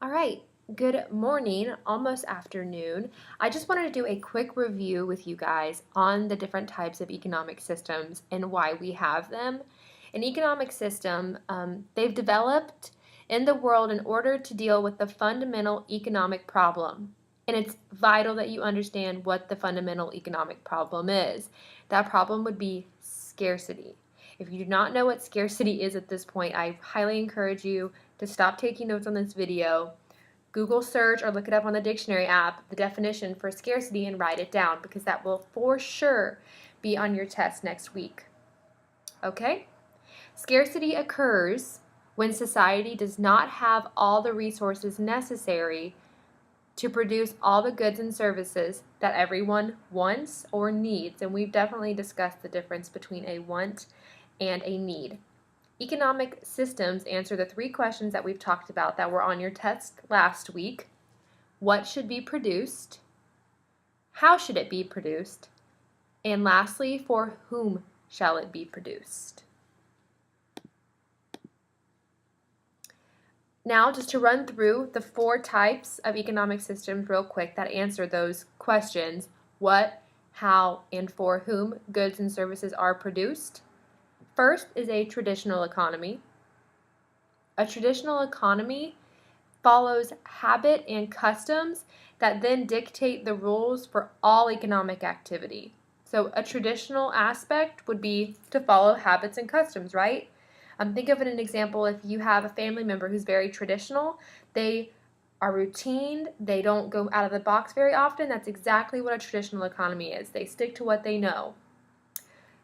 All right, good morning, almost afternoon. I just wanted to do a quick review with you guys on the different types of economic systems and why we have them. An economic system, they've developed in the world in order to deal with the fundamental economic problem. And it's vital that you understand what the fundamental economic problem is. That problem would be scarcity. If you do not know what scarcity is at this point, I highly encourage you to stop taking notes on this video, Google search or look it up on the dictionary app, the definition for scarcity, and write it down because that will for sure be on your test next week. Okay? Scarcity occurs when society does not have all the resources necessary to produce all the goods and services that everyone wants or needs. And we've definitely discussed the difference between a want and a need. Economic systems answer the three questions that we've talked about that were on your test last week. What should be produced? How should it be produced? And lastly, for whom shall it be produced? Now, just to run through the four types of economic systems real quick that answer those questions: what, how, and for whom goods and services are produced. First is a traditional economy. A traditional economy follows habit and customs that then dictate the rules for all economic activity. So a traditional aspect would be to follow habits and customs, right? Think of it an example. If you have a family member who's very traditional, they are routine, they don't go out of the box very often. That's exactly what a traditional economy is. They stick to what they know.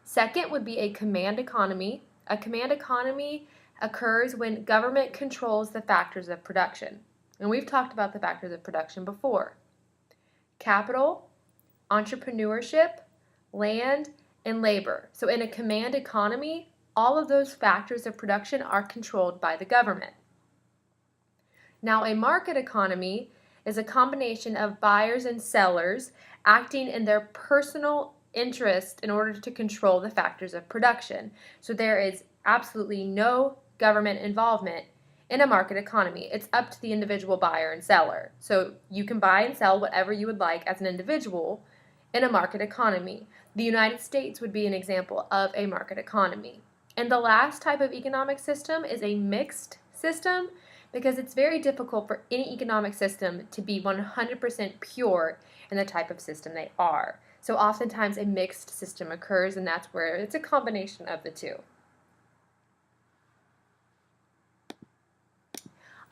Second would be a command economy. A command economy occurs when government controls the factors of production. And we've talked about the factors of production before. Capital, entrepreneurship, land, and labor. So in a command economy, all of those factors of production are controlled by the government. Now, a market economy is a combination of buyers and sellers acting in their personal interest in order to control the factors of production. So there is absolutely no government involvement in a market economy. It's up to the individual buyer and seller. So you can buy and sell whatever you would like as an individual in a market economy. The United States would be an example of a market economy. And the last type of economic system is a mixed system, because it's very difficult for any economic system to be 100% pure in the type of system they are. So oftentimes a mixed system occurs, and that's where it's a combination of the two.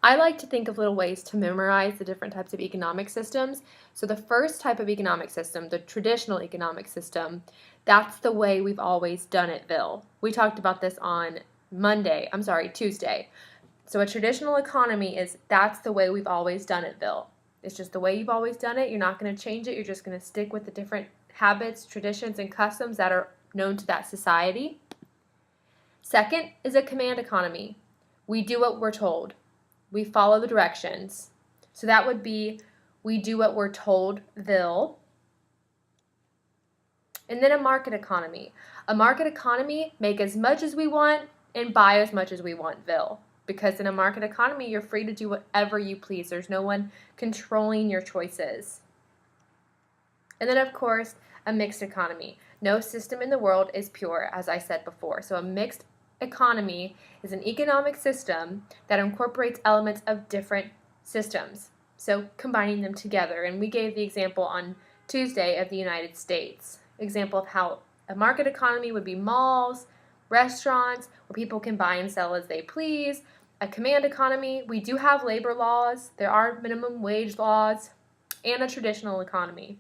I like to think of little ways to memorize the different types of economic systems. So the first type of economic system, the traditional economic system, that's the way we've always done it, Ville. We talked about this on Tuesday. So a traditional economy that's the way we've always done it, Ville. It's just the way you've always done it. You're not going to change it. You're just going to stick with the different habits, traditions, and customs that are known to that society. Second is a command economy. We do what we're told. We follow the directions. So that would be we do what we're told, Ville. And then a market economy. A market economy, make as much as we want and buy as much as we want, Ville. Because in a market economy, you're free to do whatever you please. There's no one controlling your choices. And then, of course, a mixed economy. No system in the world is pure, as I said before. So a mixed economy is an economic system that incorporates elements of different systems. So combining them together. And we gave the example on Tuesday of the United States. Example of how a market economy would be malls, restaurants, where people can buy and sell as they please. A command economy, we do have labor laws, there are minimum wage laws, and a traditional economy.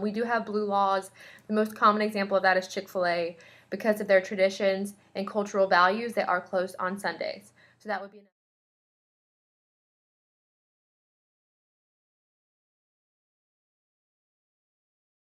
We do have blue laws. The most common example of that is Chick-fil-A. Because of their traditions and cultural values, they are closed on Sundays. So that would be